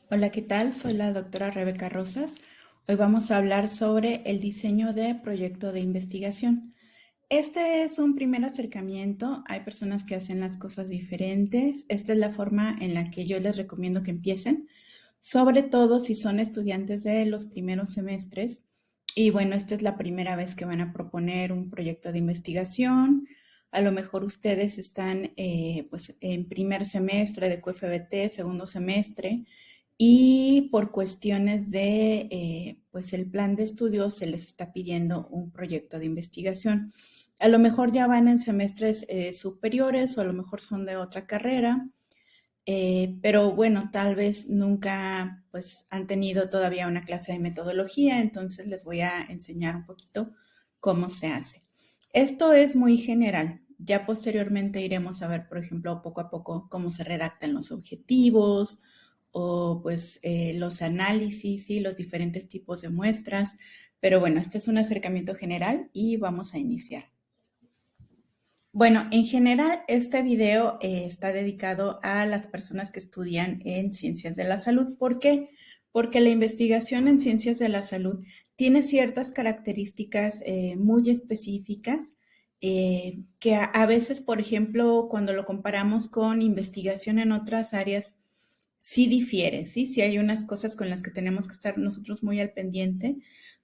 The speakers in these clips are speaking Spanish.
Hola, ¿qué tal? Soy la doctora Rebeca Rosas. Hoy vamos a hablar sobre el diseño de proyecto de investigación. Este es un primer acercamiento. Hay personas que hacen las cosas diferentes. Esta es la forma en la que yo les recomiendo que empiecen, sobre todo si son estudiantes de los primeros semestres. Y bueno, esta es la primera vez que van a proponer un proyecto de investigación. A lo mejor ustedes están pues en primer semestre de QFBT, segundo semestre, y por cuestiones de pues el plan de estudio se les está pidiendo un proyecto de investigación. A lo mejor ya van en semestres superiores o a lo mejor son de otra carrera, pero bueno, tal vez nunca pues han tenido todavía una clase de metodología, entonces les voy a enseñar un poquito cómo se hace. Esto es muy general. Ya posteriormente iremos a ver, por ejemplo, poco a poco cómo se redactan los objetivos o pues los análisis y los diferentes tipos de muestras. Pero bueno, este es un acercamiento general y vamos a iniciar. Bueno, en general, este video está dedicado a las personas que estudian en ciencias de la salud. ¿Por qué? Porque la investigación en ciencias de la salud tiene ciertas características muy específicas que a veces, por ejemplo, cuando lo comparamos con investigación en otras áreas, sí difiere, ¿sí? Sí hay unas cosas con las que tenemos que estar nosotros muy al pendiente,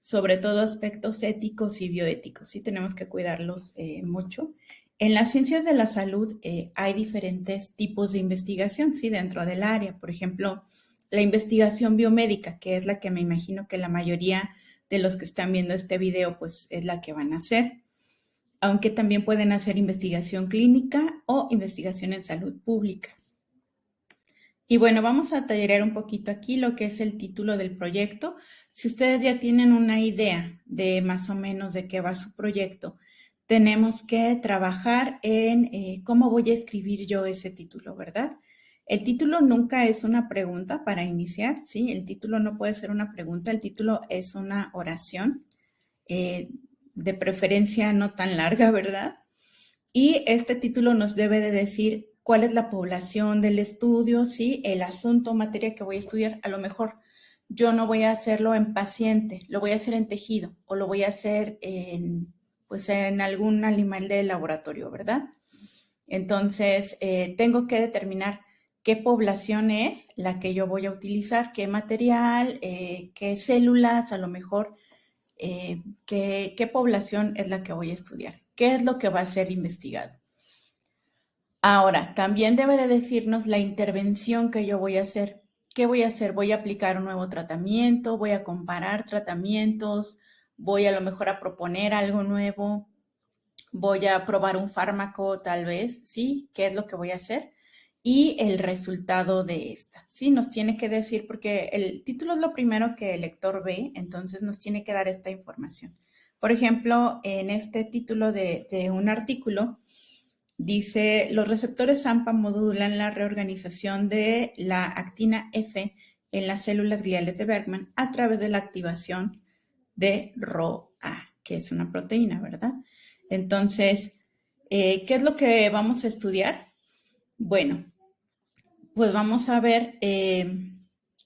sobre todo aspectos éticos y bioéticos, sí tenemos que cuidarlos mucho. En las ciencias de la salud hay diferentes tipos de investigación, sí, dentro del área. Por ejemplo, la investigación biomédica, que es la que me imagino que la mayoría de los que están viendo este video, pues es la que van a hacer. Aunque también pueden hacer investigación clínica o investigación en salud pública. Y bueno, vamos a tallerear un poquito aquí lo que es el título del proyecto. Si ustedes ya tienen una idea de más o menos de qué va su proyecto, tenemos que trabajar en cómo voy a escribir yo ese título, ¿verdad? El título nunca es una pregunta para iniciar, ¿sí? El título no puede ser una pregunta, el título es una oración, eh, de preferencia no tan larga, ¿verdad? Y este título nos debe de decir cuál es la población del estudio, ¿sí? El asunto, materia que voy a estudiar. A lo mejor yo no voy a hacerlo en paciente, lo voy a hacer en tejido o lo voy a hacer en, pues en algún animal de laboratorio, ¿verdad? Entonces, tengo que determinar qué población es la que yo voy a utilizar, qué material, qué células, a lo mejor qué población es la que voy a estudiar, qué es lo que va a ser investigado. Ahora, también debe de decirnos la intervención que yo voy a hacer. ¿Qué voy a hacer? ¿Voy a aplicar un nuevo tratamiento? ¿Voy a comparar tratamientos? ¿Voy a lo mejor a proponer algo nuevo? ¿Voy a probar un fármaco tal vez? ¿Sí? ¿Qué es lo que voy a hacer? Y el resultado de esta, ¿sí? Nos tiene que decir, porque el título es lo primero que el lector ve, entonces nos tiene que dar esta información. Por ejemplo, en este título de un artículo, dice, los receptores AMPA modulan la reorganización de la actina F en las células gliales de Bergman a través de la activación de ROA, que es una proteína, ¿verdad? Entonces, ¿qué es lo que vamos a estudiar? Bueno, pues vamos a ver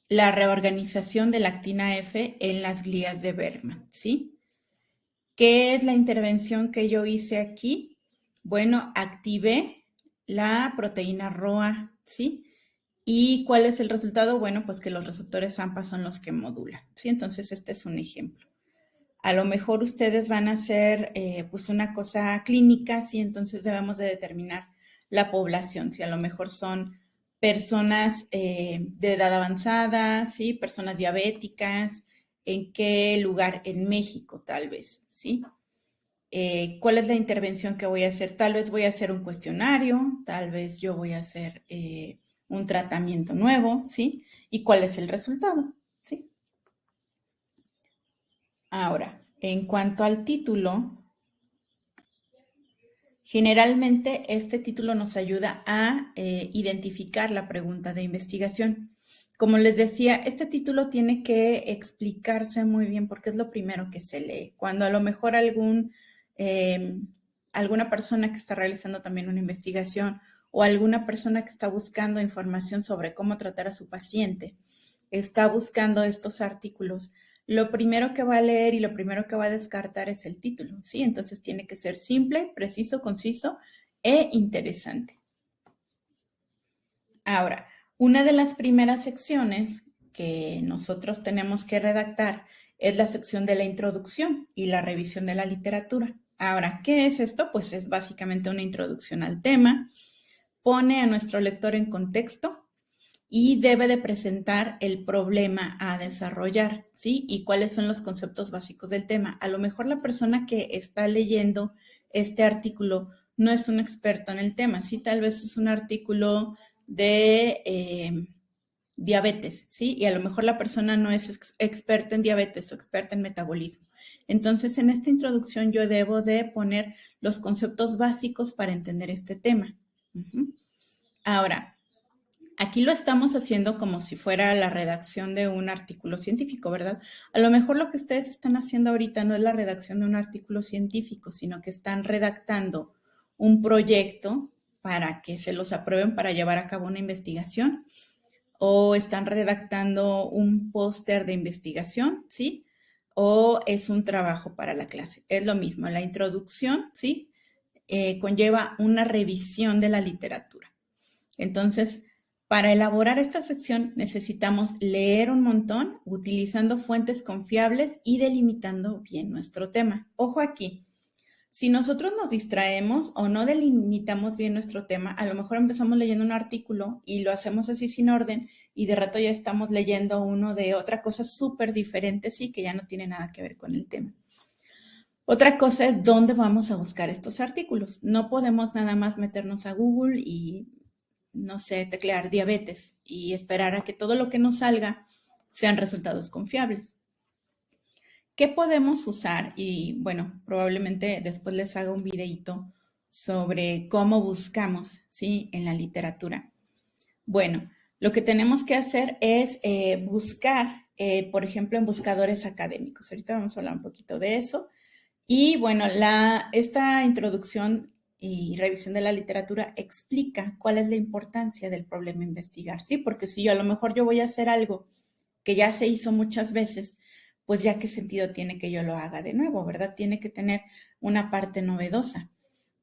la reorganización de la actina F en las glías de Bergman, ¿sí? ¿Qué es la intervención que yo hice aquí? Bueno, activé la proteína ROA, ¿sí? ¿Y cuál es el resultado? Bueno, pues que los receptores AMPA son los que modulan, ¿sí? Entonces, este es un ejemplo. A lo mejor ustedes van a hacer pues una cosa clínica, ¿sí? Entonces debemos de determinar la población, si a lo mejor son personas de edad avanzada, ¿sí? Personas diabéticas, ¿en qué lugar? En México, tal vez, ¿sí? ¿Cuál es la intervención que voy a hacer? Tal vez voy a hacer un cuestionario, tal vez yo voy a hacer un tratamiento nuevo, ¿sí? ¿Y cuál es el resultado? ¿Sí? Ahora, en cuanto al título, generalmente este título nos ayuda a identificar la pregunta de investigación. Como les decía, este título tiene que explicarse muy bien porque es lo primero que se lee. Cuando a lo mejor alguna persona que está realizando también una investigación o alguna persona que está buscando información sobre cómo tratar a su paciente, está buscando estos artículos, lo primero que va a leer y lo primero que va a descartar es el título, ¿sí? Entonces tiene que ser simple, preciso, conciso e interesante. Ahora, una de las primeras secciones que nosotros tenemos que redactar es la sección de la introducción y la revisión de la literatura. Ahora, ¿qué es esto? Pues es básicamente una introducción al tema, pone a nuestro lector en contexto y debe de presentar el problema a desarrollar, ¿sí? Y cuáles son los conceptos básicos del tema. A lo mejor la persona que está leyendo este artículo no es un experto en el tema, sí, tal vez es un artículo de diabetes, ¿sí? Y a lo mejor la persona no es experta en diabetes o experta en metabolismo. Entonces, en esta introducción yo debo de poner los conceptos básicos para entender este tema. Ahora, aquí lo estamos haciendo como si fuera la redacción de un artículo científico, ¿verdad? A lo mejor lo que ustedes están haciendo ahorita no es la redacción de un artículo científico, sino que están redactando un proyecto para que se los aprueben para llevar a cabo una investigación o están redactando un póster de investigación, ¿sí? O es un trabajo para la clase. Es lo mismo, la introducción, ¿sí? Conlleva una revisión de la literatura. Entonces, para elaborar esta sección necesitamos leer un montón, utilizando fuentes confiables y delimitando bien nuestro tema. Ojo aquí, si nosotros nos distraemos o no delimitamos bien nuestro tema, a lo mejor empezamos leyendo un artículo y lo hacemos así sin orden y de rato ya estamos leyendo uno de otra cosa súper diferente, sí, que ya no tiene nada que ver con el tema. Otra cosa es dónde vamos a buscar estos artículos. No podemos nada más meternos a Google y, no sé, teclear diabetes y esperar a que todo lo que nos salga sean resultados confiables. ¿Qué podemos usar? Y bueno, probablemente después les haga un videito sobre cómo buscamos, ¿sí? En la literatura. Bueno, lo que tenemos que hacer es buscar, por ejemplo, en buscadores académicos. Ahorita vamos a hablar un poquito de eso. Y bueno, esta introducción y revisión de la literatura explica cuál es la importancia del problema a investigar, ¿sí? Porque si yo a lo mejor yo voy a hacer algo que ya se hizo muchas veces, pues ya qué sentido tiene que yo lo haga de nuevo, ¿verdad? Tiene que tener una parte novedosa.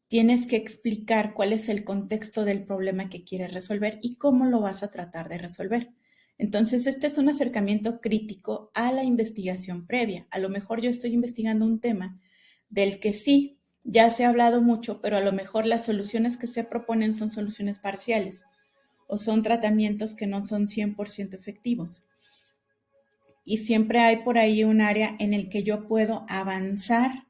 Tienes que explicar cuál es el contexto del problema que quieres resolver y cómo lo vas a tratar de resolver. Entonces, este es un acercamiento crítico a la investigación previa. A lo mejor yo estoy investigando un tema del que sí, ya se ha hablado mucho, pero a lo mejor las soluciones que se proponen son soluciones parciales o son tratamientos que no son 100% efectivos. Y siempre hay por ahí un área en el que yo puedo avanzar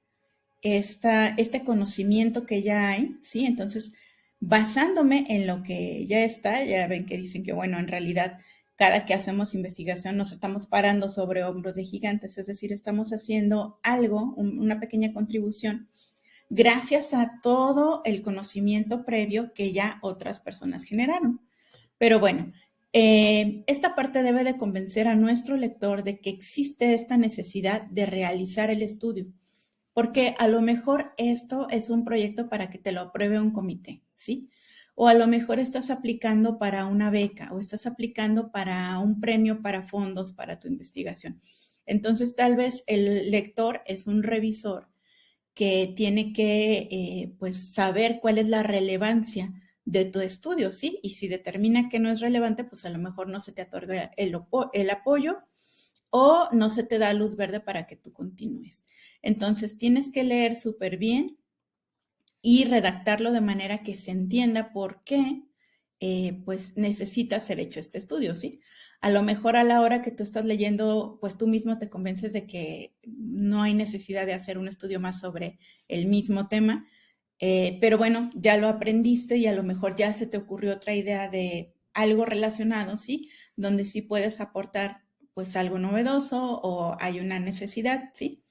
este conocimiento que ya hay, ¿sí? Entonces, basándome en lo que ya está, ya ven que dicen que, bueno, en realidad, cada que hacemos investigación nos estamos parando sobre hombros de gigantes, es decir, estamos haciendo algo, una pequeña contribución, gracias a todo el conocimiento previo que ya otras personas generaron. Pero bueno, esta parte debe de convencer a nuestro lector de que existe esta necesidad de realizar el estudio, porque a lo mejor esto es un proyecto para que te lo apruebe un comité, ¿sí? O a lo mejor estás aplicando para una beca o estás aplicando para un premio para fondos para tu investigación. Entonces, tal vez el lector es un revisor que tiene que pues saber cuál es la relevancia de tu estudio, ¿sí? Y si determina que no es relevante, pues a lo mejor no se te otorga el apoyo o no se te da luz verde para que tú continúes. Entonces, tienes que leer súper bien y redactarlo de manera que se entienda por qué pues necesita ser hecho este estudio, ¿sí? A lo mejor a la hora que tú estás leyendo, pues tú mismo te convences de que no hay necesidad de hacer un estudio más sobre el mismo tema, pero bueno, ya lo aprendiste y a lo mejor ya se te ocurrió otra idea de algo relacionado, ¿sí? Donde sí puedes aportar pues algo novedoso o hay una necesidad, ¿sí?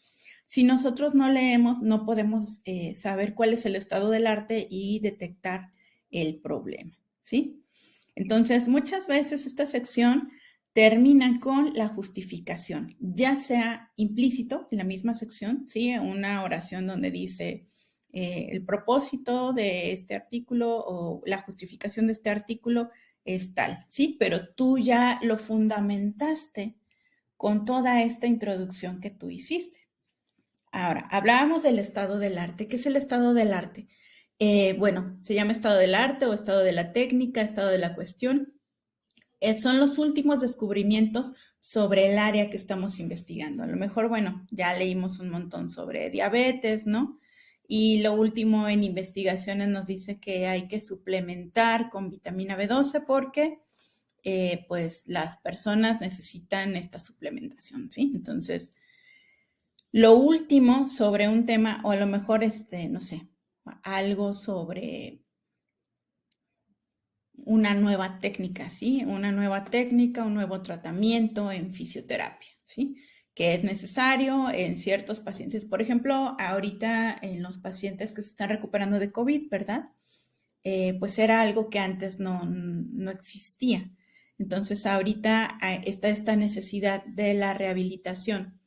Si nosotros no leemos, no podemos saber cuál es el estado del arte y detectar el problema, ¿sí? Entonces, muchas veces esta sección termina con la justificación, ya sea implícito en la misma sección, ¿sí? Una oración donde dice el propósito de este artículo o la justificación de este artículo es tal, ¿sí? Pero tú ya lo fundamentaste con toda esta introducción que tú hiciste. Ahora, hablábamos del estado del arte. ¿Qué es el estado del arte? Bueno, se llama estado del arte o estado de la técnica, estado de la cuestión. Son los últimos descubrimientos sobre el área que estamos investigando. A lo mejor, bueno, ya leímos un montón sobre diabetes, ¿no? Y lo último en investigaciones nos dice que hay que suplementar con vitamina B12 porque pues las personas necesitan esta suplementación, ¿sí? Entonces, lo último sobre un tema, o a lo mejor, no sé, algo sobre una nueva técnica, ¿sí? Una nueva técnica, un nuevo tratamiento en fisioterapia, ¿sí? Que es necesario en ciertos pacientes. Por ejemplo, ahorita en los pacientes que se están recuperando de COVID, ¿verdad? Pues era algo que antes no existía. Entonces, ahorita está esta necesidad de la rehabilitación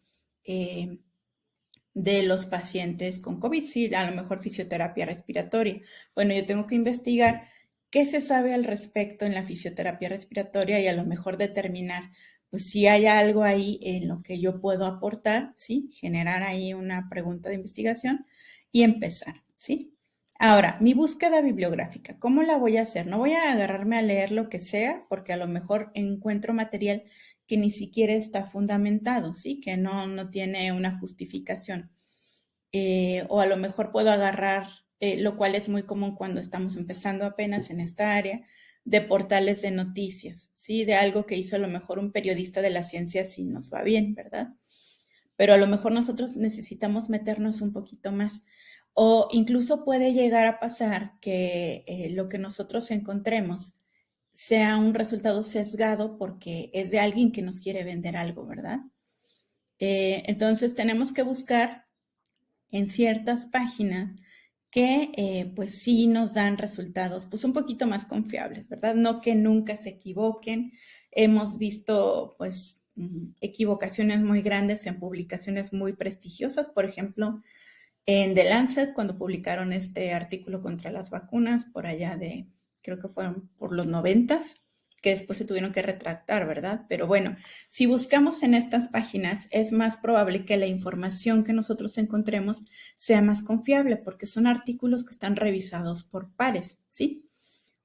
de los pacientes con COVID, sí, a lo mejor fisioterapia respiratoria. Bueno, yo tengo que investigar qué se sabe al respecto en la fisioterapia respiratoria y a lo mejor determinar, pues si hay algo ahí en lo que yo puedo aportar, ¿sí? Generar ahí una pregunta de investigación y empezar, ¿sí? Ahora, mi búsqueda bibliográfica, ¿cómo la voy a hacer? No voy a agarrarme a leer lo que sea, porque a lo mejor encuentro material que ni siquiera está fundamentado, ¿sí? Que no tiene una justificación. O a lo mejor puedo agarrar, lo cual es muy común cuando estamos empezando apenas en esta área, de portales de noticias, ¿sí? De algo que hizo a lo mejor un periodista de la ciencia si nos va bien, ¿verdad? Pero a lo mejor nosotros necesitamos meternos un poquito más. O incluso puede llegar a pasar que lo que nosotros encontremos sea un resultado sesgado porque es de alguien que nos quiere vender algo, ¿verdad? Entonces tenemos que buscar en ciertas páginas que pues sí nos dan resultados pues un poquito más confiables, ¿verdad? No que nunca se equivoquen. Hemos visto pues equivocaciones muy grandes en publicaciones muy prestigiosas, por ejemplo, en The Lancet, cuando publicaron este artículo contra las vacunas, por allá de, creo que fueron por los 90s, que después se tuvieron que retractar, ¿verdad? Pero bueno, si buscamos en estas páginas, es más probable que la información que nosotros encontremos sea más confiable, porque son artículos que están revisados por pares, ¿sí?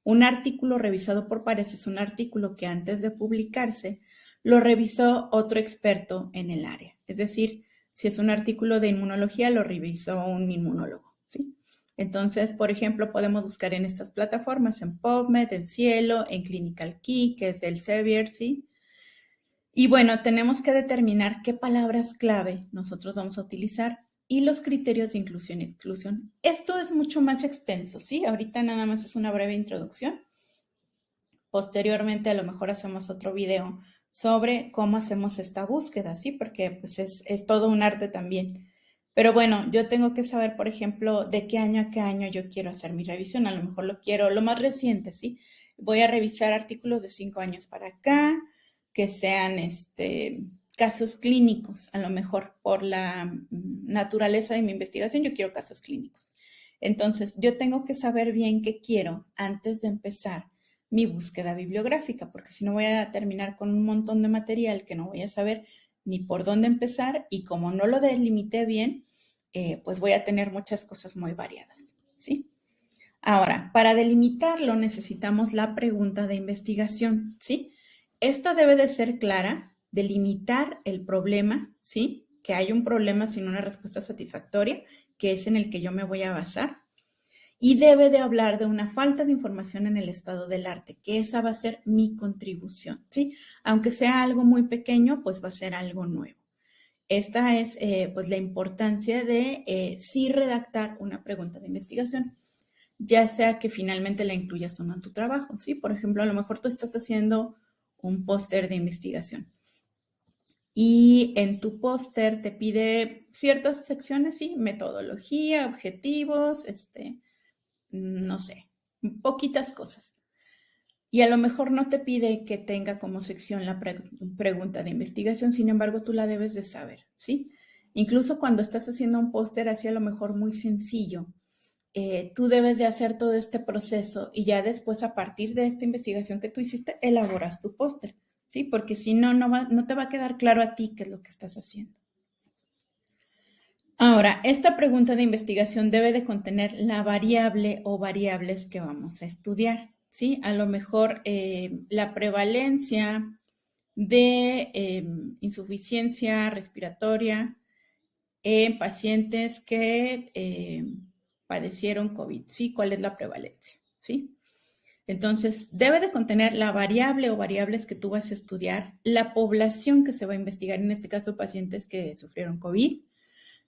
Un artículo revisado por pares es un artículo que antes de publicarse lo revisó otro experto en el área. Es decir, si es un artículo de inmunología, lo revisó un inmunólogo, ¿sí? Entonces, por ejemplo, podemos buscar en estas plataformas, en PubMed, en Cielo, en Clinical Key, que es del Elsevier, ¿sí? Y bueno, tenemos que determinar qué palabras clave nosotros vamos a utilizar y los criterios de inclusión y exclusión. Esto es mucho más extenso, ¿sí? Ahorita nada más es una breve introducción. Posteriormente a lo mejor hacemos otro video sobre cómo hacemos esta búsqueda, ¿sí? Porque pues es todo un arte también. Pero bueno, yo tengo que saber, por ejemplo, de qué año a qué año yo quiero hacer mi revisión. A lo mejor lo quiero lo más reciente, ¿sí? Voy a revisar artículos de 5 años para acá, que sean casos clínicos. A lo mejor por la naturaleza de mi investigación, yo quiero casos clínicos. Entonces, yo tengo que saber bien qué quiero antes de empezar mi búsqueda bibliográfica, porque si no voy a terminar con un montón de material que no voy a saber ni por dónde empezar y como no lo delimité bien, pues voy a tener muchas cosas muy variadas, ¿sí? Ahora, para delimitarlo necesitamos la pregunta de investigación, ¿sí? Esta debe de ser clara, delimitar el problema, ¿sí? Que hay un problema sin una respuesta satisfactoria, que es en el que yo me voy a basar y debe de hablar de una falta de información en el estado del arte, que esa va a ser mi contribución, ¿sí? Aunque sea algo muy pequeño, pues va a ser algo nuevo. Esta es pues la importancia de sí redactar una pregunta de investigación, ya sea que finalmente la incluyas o no en tu trabajo, ¿sí? Por ejemplo, a lo mejor tú estás haciendo un póster de investigación y en tu póster te pide ciertas secciones, ¿sí? Metodología, objetivos, no sé, poquitas cosas. Y a lo mejor no te pide que tenga como sección la pregunta de investigación, sin embargo, tú la debes de saber, ¿sí? Incluso cuando estás haciendo un póster así a lo mejor muy sencillo, tú debes de hacer todo este proceso y ya después, a partir de esta investigación que tú hiciste, elaboras tu póster, ¿sí? Porque si no, no te va a quedar claro a ti qué es lo que estás haciendo. Ahora, esta pregunta de investigación debe de contener la variable o variables que vamos a estudiar, ¿sí? A lo mejor la prevalencia de insuficiencia respiratoria en pacientes que padecieron COVID, ¿sí? ¿Cuál es la prevalencia? ¿Sí? Entonces, debe de contener la variable o variables que tú vas a estudiar, la población que se va a investigar, en este caso pacientes que sufrieron COVID,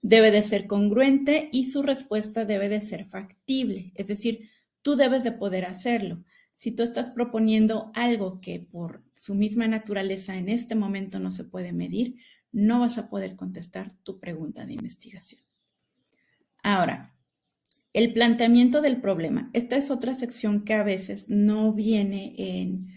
debe de ser congruente y su respuesta debe de ser factible, es decir, tú debes de poder hacerlo. Si tú estás proponiendo algo que por su misma naturaleza en este momento no se puede medir, no vas a poder contestar tu pregunta de investigación. Ahora, el planteamiento del problema. Esta es otra sección que a veces no viene en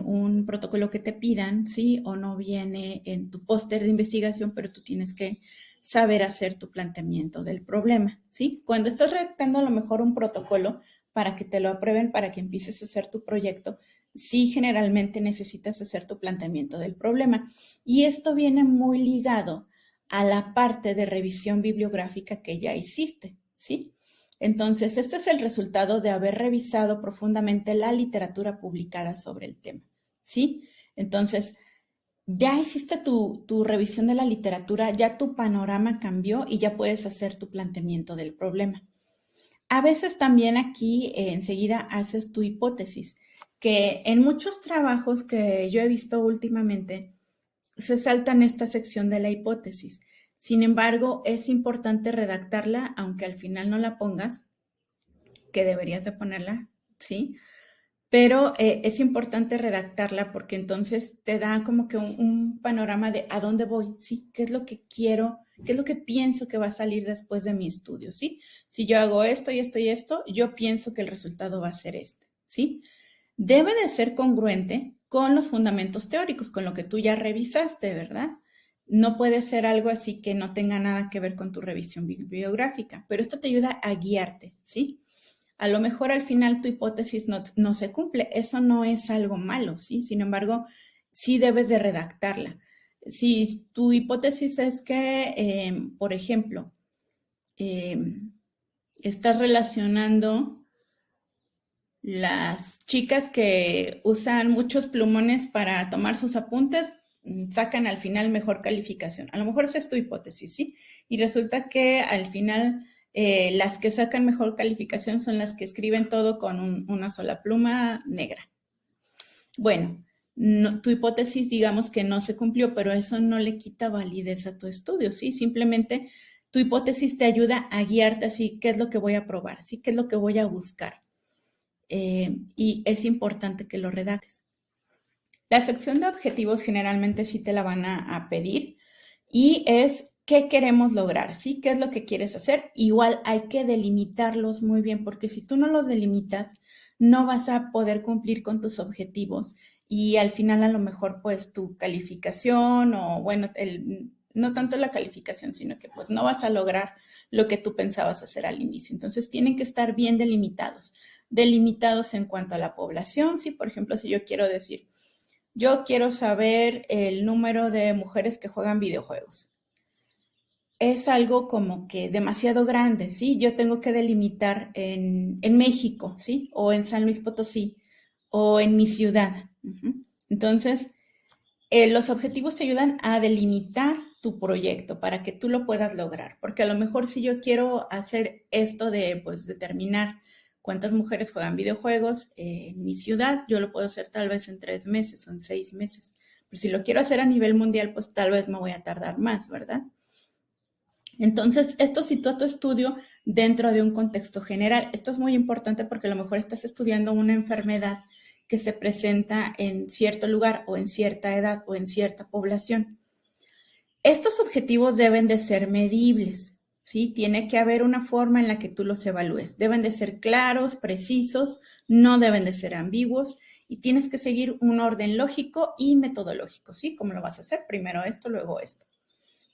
un protocolo que te pidan, ¿sí? O no viene en tu póster de investigación, pero tú tienes que saber hacer tu planteamiento del problema, ¿sí? Cuando estás redactando a lo mejor un protocolo para que te lo aprueben, para que empieces a hacer tu proyecto, sí generalmente necesitas hacer tu planteamiento del problema. Y esto viene muy ligado a la parte de revisión bibliográfica que ya hiciste, ¿sí? Entonces, este es el resultado de haber revisado profundamente la literatura publicada sobre el tema, ¿sí? Entonces, ya hiciste tu revisión de la literatura, ya tu panorama cambió y ya puedes hacer tu planteamiento del problema. A veces también aquí enseguida haces tu hipótesis, que en muchos trabajos que yo he visto últimamente se saltan esta sección de la hipótesis. Sin embargo, es importante redactarla, aunque al final no la pongas, que deberías de ponerla, ¿sí? Pero es importante redactarla porque entonces te da como que un panorama de a dónde voy, ¿sí? ¿Qué es lo que quiero? ¿Qué es lo que pienso que va a salir después de mi estudio, ¿sí? Si yo hago esto y esto y esto, yo pienso que el resultado va a ser este, ¿sí? Debe de ser congruente con los fundamentos teóricos, con lo que tú ya revisaste, ¿verdad? No puede ser algo así que no tenga nada que ver con tu revisión bibliográfica, pero esto te ayuda a guiarte, ¿sí? A lo mejor al final tu hipótesis no se cumple, eso no es algo malo, ¿sí? Sin embargo, sí debes de redactarla. Si tu hipótesis es que, por ejemplo, eh, estás relacionando las chicas que usan muchos plumones para tomar sus apuntes, sacan al final mejor calificación. A lo mejor esa es tu hipótesis, ¿sí? Y resulta que al final las que sacan mejor calificación son las que escriben todo con una sola pluma negra. Bueno, tu hipótesis digamos que no se cumplió, pero eso no le quita validez a tu estudio, ¿sí? Simplemente tu hipótesis te ayuda a guiarte así, ¿qué es lo que voy a probar? ¿Sí? ¿Qué es lo que voy a buscar? Y es importante que lo redactes. La sección de objetivos generalmente sí te la van a pedir y es qué queremos lograr, ¿sí? ¿Qué es lo que quieres hacer? Igual hay que delimitarlos muy bien porque si tú no los delimitas, no vas a poder cumplir con tus objetivos y al final a lo mejor pues tu calificación o bueno, no tanto la calificación, sino que pues no vas a lograr lo que tú pensabas hacer al inicio. Entonces tienen que estar bien delimitados. Delimitados en cuanto a la población, ¿sí? Por ejemplo, si yo quiero decir, yo quiero saber el número de mujeres que juegan videojuegos. Es algo como que demasiado grande, ¿sí? Yo tengo que delimitar en México, ¿sí? O en San Luis Potosí, o en mi ciudad. Entonces, los objetivos te ayudan a delimitar tu proyecto para que tú lo puedas lograr. Porque a lo mejor si yo quiero hacer esto de, pues, determinar cuántas mujeres juegan videojuegos en mi ciudad, yo lo puedo hacer tal vez en 3 meses o en 6 meses. Pero si lo quiero hacer a nivel mundial, pues tal vez me voy a tardar más, ¿verdad? Entonces, esto sitúa tu estudio dentro de un contexto general. Esto es muy importante porque a lo mejor estás estudiando una enfermedad que se presenta en cierto lugar o en cierta edad o en cierta población. Estos objetivos deben de ser medibles, ¿sí? Tiene que haber una forma en la que tú los evalúes. Deben de ser claros, precisos, no deben de ser ambiguos y tienes que seguir un orden lógico y metodológico, ¿sí? ¿Cómo lo vas a hacer? Primero esto, luego esto.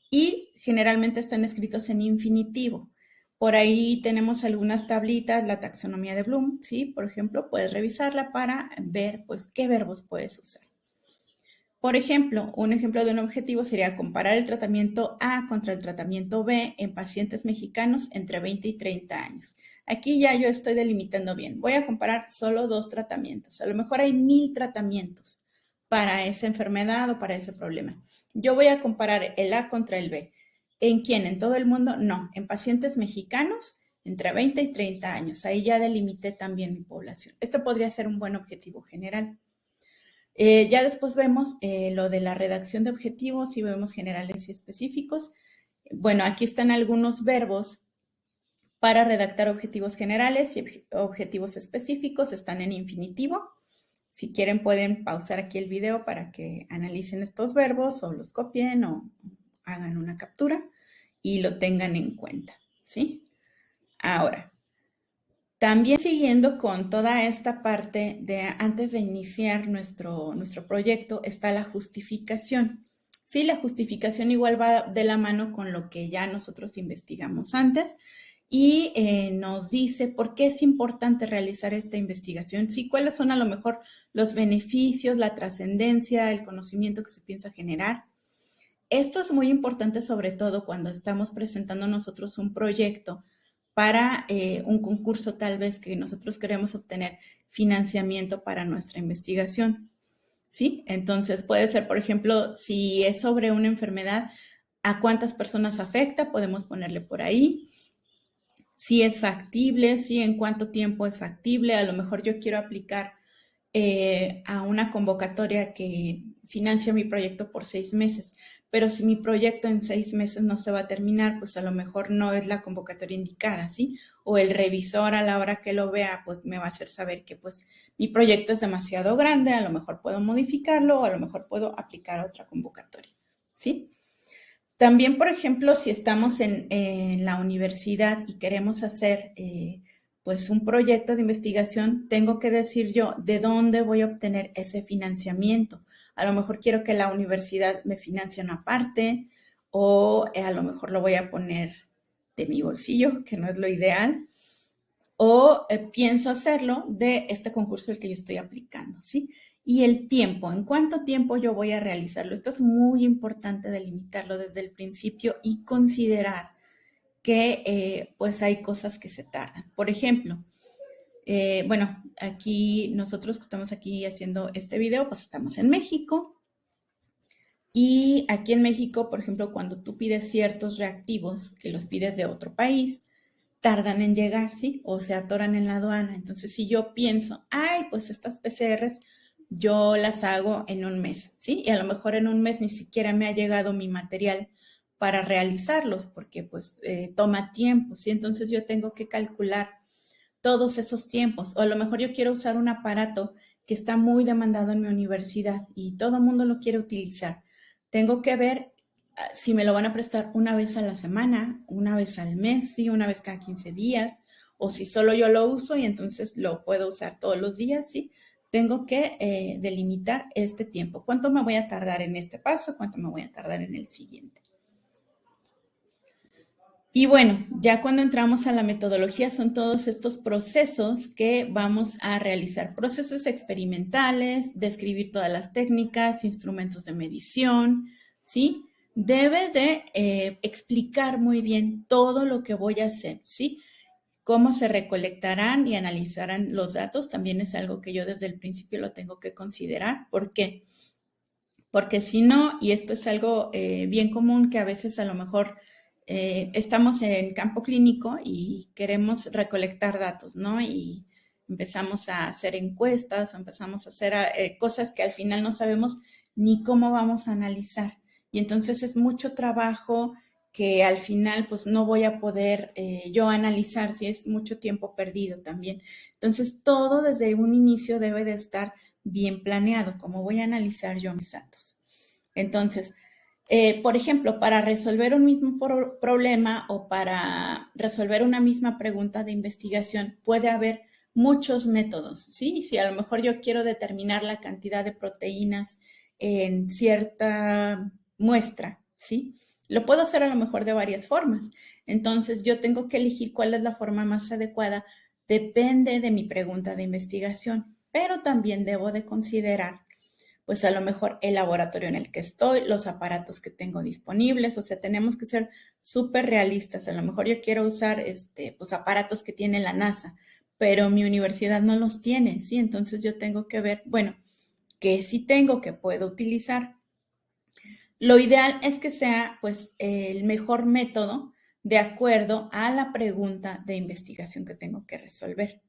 Y generalmente están escritos en infinitivo. Por ahí tenemos algunas tablitas, la taxonomía de Bloom, ¿sí? Por ejemplo, puedes revisarla para ver, pues, qué verbos puedes usar. Por ejemplo, un ejemplo de un objetivo sería comparar el tratamiento A contra el tratamiento B en pacientes mexicanos entre 20 y 30 años. Aquí ya yo estoy delimitando bien. Voy a comparar solo 2 tratamientos. A lo mejor hay 1000 tratamientos para esa enfermedad o para ese problema. Yo voy a comparar el A contra el B. ¿En quién? ¿En todo el mundo? No, en pacientes mexicanos entre 20 y 30 años. Ahí ya delimité también mi población. Esto podría ser un buen objetivo general. Ya después vemos lo de la redacción de objetivos y vemos generales y específicos. Bueno, aquí están algunos verbos para redactar objetivos generales y objetivos específicos. Están en infinitivo. Si quieren pueden pausar aquí el video para que analicen estos verbos o los copien o hagan una captura y lo tengan en cuenta, ¿sí? Ahora, también siguiendo con toda esta parte de antes de iniciar nuestro proyecto está la justificación. Sí, la justificación igual va de la mano con lo que ya nosotros investigamos antes y nos dice por qué es importante realizar esta investigación. Sí, cuáles son a lo mejor los beneficios, la trascendencia, el conocimiento que se piensa generar. Esto es muy importante sobre todo cuando estamos presentando nosotros un proyecto para un concurso tal vez que nosotros queremos obtener financiamiento para nuestra investigación, ¿sí? Entonces puede ser, por ejemplo, si es sobre una enfermedad, ¿a cuántas personas afecta? Podemos ponerle por ahí. Si es factible, si en cuánto tiempo es factible. A lo mejor yo quiero aplicar a una convocatoria que financia mi proyecto por 6 meses. Pero si mi proyecto en 6 meses no se va a terminar, pues a lo mejor no es la convocatoria indicada, ¿sí? O el revisor a la hora que lo vea, pues me va a hacer saber que pues mi proyecto es demasiado grande, a lo mejor puedo modificarlo o a lo mejor puedo aplicar a otra convocatoria, ¿sí? También, por ejemplo, si estamos en la universidad y queremos hacer pues un proyecto de investigación, tengo que decir yo de dónde voy a obtener ese financiamiento. A lo mejor quiero que la universidad me financie una parte o a lo mejor lo voy a poner de mi bolsillo, que no es lo ideal, o pienso hacerlo de este concurso al que yo estoy aplicando, ¿sí? Y el tiempo, ¿en cuánto tiempo yo voy a realizarlo? Esto es muy importante delimitarlo desde el principio y considerar que pues hay cosas que se tardan. Por ejemplo, bueno, aquí nosotros que estamos aquí haciendo este video, pues estamos en México. Y aquí en México, por ejemplo, cuando tú pides ciertos reactivos que los pides de otro país, tardan en llegar, ¿sí? O se atoran en la aduana. Entonces, si yo pienso, ay, pues estas PCRs yo las hago en un mes, ¿sí? Y a lo mejor en un mes ni siquiera me ha llegado mi material para realizarlos, porque pues toma tiempo, ¿sí? Entonces yo tengo que calcular todos esos tiempos. O a lo mejor yo quiero usar un aparato que está muy demandado en mi universidad y todo el mundo lo quiere utilizar. Tengo que ver si me lo van a prestar una vez a la semana, una vez al mes, ¿sí? Una vez cada 15 días, o si solo yo lo uso y entonces lo puedo usar todos los días, ¿sí? Tengo que delimitar este tiempo. ¿Cuánto me voy a tardar en este paso? ¿Cuánto me voy a tardar en el siguiente? Y bueno, ya cuando entramos a la metodología son todos estos procesos que vamos a realizar, procesos experimentales, describir todas las técnicas, instrumentos de medición, ¿sí? Debe de explicar muy bien todo lo que voy a hacer, ¿sí? Cómo se recolectarán y analizarán los datos también es algo que yo desde el principio lo tengo que considerar. ¿Por qué? Porque si no, y esto es algo bien común que a veces a lo mejor estamos en campo clínico y queremos recolectar datos, ¿no? Y empezamos a hacer encuestas, empezamos a hacer cosas que al final no sabemos ni cómo vamos a analizar. Y entonces es mucho trabajo que al final pues no voy a poder yo analizar, si es mucho tiempo perdido también. Entonces todo desde un inicio debe de estar bien planeado, cómo voy a analizar yo mis datos. Entonces, por ejemplo, para resolver un mismo problema o para resolver una misma pregunta de investigación, puede haber muchos métodos, ¿sí? Si a lo mejor yo quiero determinar la cantidad de proteínas en cierta muestra, ¿sí? Lo puedo hacer a lo mejor de varias formas. Entonces, yo tengo que elegir cuál es la forma más adecuada. Depende de mi pregunta de investigación, pero también debo de considerar, pues a lo mejor el laboratorio en el que estoy, los aparatos que tengo disponibles, o sea, tenemos que ser súper realistas. A lo mejor yo quiero usar pues aparatos que tiene la NASA, pero mi universidad no los tiene, ¿sí? Entonces yo tengo que ver, bueno, qué sí tengo que puedo utilizar. Lo ideal es que sea pues el mejor método de acuerdo a la pregunta de investigación que tengo que resolver.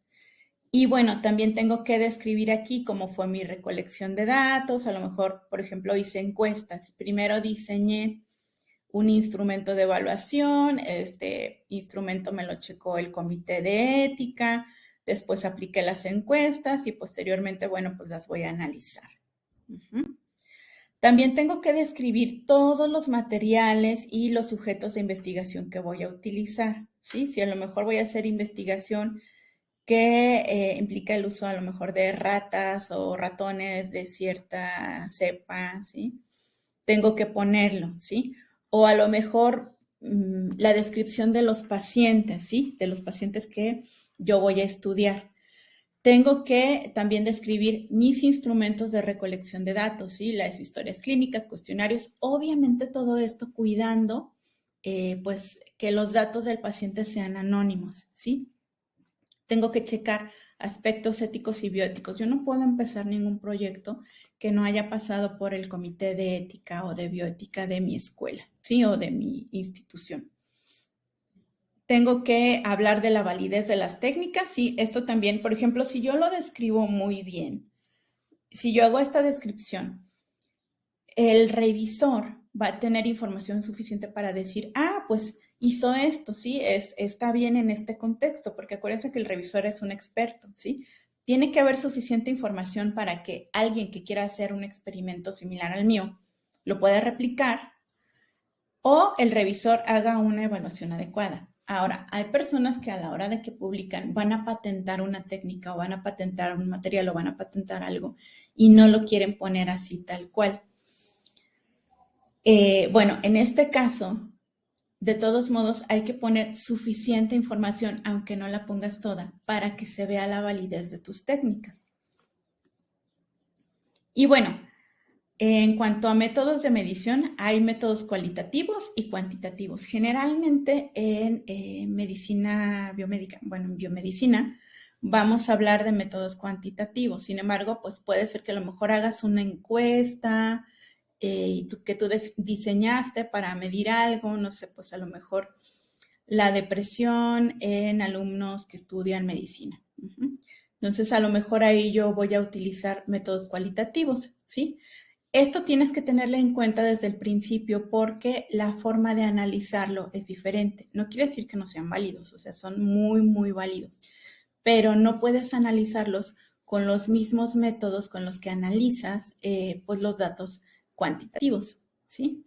Y bueno, también tengo que describir aquí cómo fue mi recolección de datos. A lo mejor, por ejemplo, hice encuestas. Primero diseñé un instrumento de evaluación. Este instrumento me lo checó el comité de ética. Después apliqué las encuestas y posteriormente, bueno, pues las voy a analizar. También tengo que describir todos los materiales y los sujetos de investigación que voy a utilizar, ¿sí? Si a lo mejor voy a hacer investigación que implica el uso a lo mejor de ratas o ratones de cierta cepa, ¿sí? Tengo que ponerlo, ¿sí? O a lo mejor la descripción de los pacientes, ¿sí? De los pacientes que yo voy a estudiar. Tengo que también describir mis instrumentos de recolección de datos, ¿sí? Las historias clínicas, cuestionarios, obviamente todo esto cuidando, pues, que los datos del paciente sean anónimos, ¿sí? Tengo que checar aspectos éticos y bioéticos. Yo no puedo empezar ningún proyecto que no haya pasado por el comité de ética o de bioética de mi escuela, ¿sí? O de mi institución. Tengo que hablar de la validez de las técnicas. Sí, esto también, por ejemplo, si yo lo describo muy bien, si yo hago esta descripción, el revisor va a tener información suficiente para decir, pues hizo esto, ¿sí? Está bien en este contexto, porque acuérdense que el revisor es un experto, ¿sí? Tiene que haber suficiente información para que alguien que quiera hacer un experimento similar al mío lo pueda replicar o el revisor haga una evaluación adecuada. Ahora, hay personas que a la hora de que publican van a patentar una técnica o van a patentar un material o van a patentar algo y no lo quieren poner así tal cual. Bueno, en este caso, de todos modos, hay que poner suficiente información, aunque no la pongas toda, para que se vea la validez de tus técnicas. Y bueno, en cuanto a métodos de medición, hay métodos cualitativos y cuantitativos. Generalmente en medicina biomédica, bueno, en biomedicina, vamos a hablar de métodos cuantitativos. Sin embargo, pues puede ser que a lo mejor hagas una encuesta que tú diseñaste para medir algo, no sé, pues a lo mejor la depresión en alumnos que estudian medicina. Entonces, a lo mejor ahí yo voy a utilizar métodos cualitativos, ¿sí? Esto tienes que tenerlo en cuenta desde el principio porque la forma de analizarlo es diferente. No quiere decir que no sean válidos, o sea, son muy, muy válidos, pero no puedes analizarlos con los mismos métodos con los que analizas pues los datos cuantitativos, ¿sí?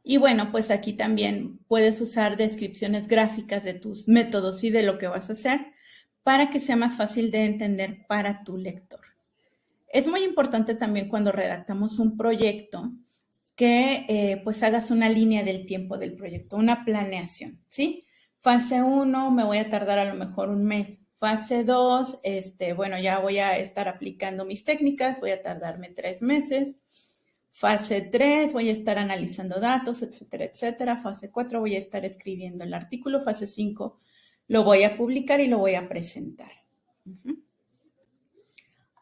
Y bueno, pues aquí también puedes usar descripciones gráficas de tus métodos y de lo que vas a hacer para que sea más fácil de entender para tu lector. Es muy importante también cuando redactamos un proyecto que pues hagas una línea del tiempo del proyecto, una planeación, ¿sí? Fase 1 me voy a tardar a lo mejor un mes. Fase 2, bueno, ya voy a estar aplicando mis técnicas, voy a tardarme 3 meses. Fase 3, voy a estar analizando datos, etcétera, etcétera. Fase 4, voy a estar escribiendo el artículo. Fase 5, lo voy a publicar y lo voy a presentar.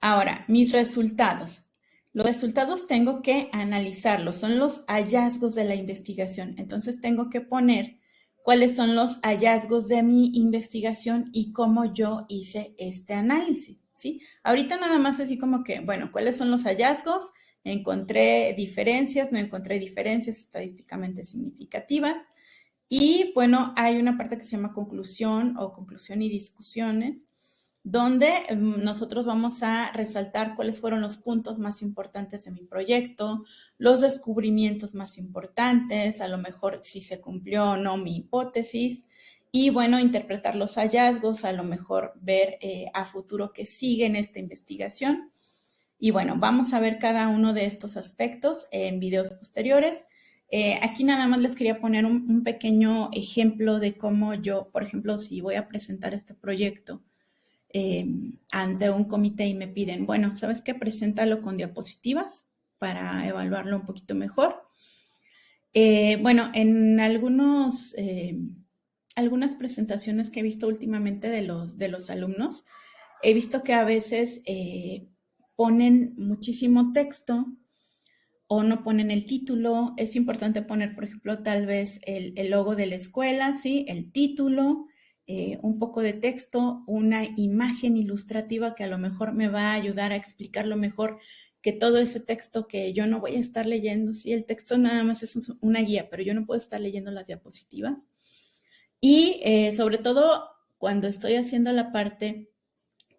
Ahora, mis resultados. Los resultados tengo que analizarlos, son los hallazgos de la investigación. Entonces tengo que poner cuáles son los hallazgos de mi investigación y cómo yo hice este análisis, ¿sí? Ahorita nada más así como que, bueno, ¿cuáles son los hallazgos? Encontré diferencias, no encontré diferencias estadísticamente significativas. Y bueno, hay una parte que se llama conclusión o conclusión y discusiones, donde nosotros vamos a resaltar cuáles fueron los puntos más importantes de mi proyecto, los descubrimientos más importantes, a lo mejor si se cumplió o no mi hipótesis, y bueno, interpretar los hallazgos, a lo mejor ver a futuro qué sigue en esta investigación. Y bueno, vamos a ver cada uno de estos aspectos en videos posteriores. Aquí nada más les quería poner un pequeño ejemplo de cómo yo, por ejemplo, si voy a presentar este proyecto eh, ante un comité y me piden, bueno, ¿sabes qué? Preséntalo con diapositivas para evaluarlo un poquito mejor. Bueno, en algunas presentaciones que he visto últimamente de los alumnos, he visto que a veces ponen muchísimo texto o no ponen el título. Es importante poner, por ejemplo, tal vez el logo de la escuela, ¿sí? El título, un poco de texto, una imagen ilustrativa que a lo mejor me va a ayudar a explicarlo mejor que todo ese texto que yo no voy a estar leyendo. Sí, el texto nada más es una guía, pero yo no puedo estar leyendo las diapositivas. Y sobre todo cuando estoy haciendo la parte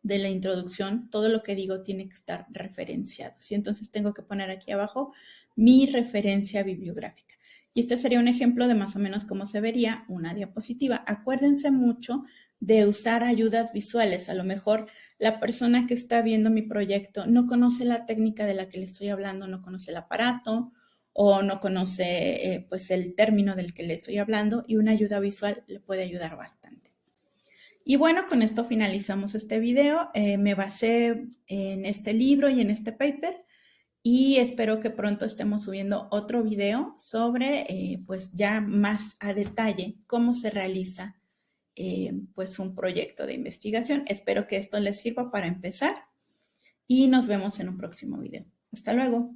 de la introducción, todo lo que digo tiene que estar referenciado, ¿sí? Entonces tengo que poner aquí abajo mi referencia bibliográfica. Y este sería un ejemplo de más o menos cómo se vería una diapositiva. Acuérdense mucho de usar ayudas visuales. A lo mejor la persona que está viendo mi proyecto no conoce la técnica de la que le estoy hablando, no conoce el aparato o no conoce pues el término del que le estoy hablando, y una ayuda visual le puede ayudar bastante. Y bueno, con esto finalizamos este video. Me basé en este libro y en este paper y espero que pronto estemos subiendo otro video sobre pues ya más a detalle cómo se realiza pues un proyecto de investigación. Espero que esto les sirva para empezar y nos vemos en un próximo video. Hasta luego.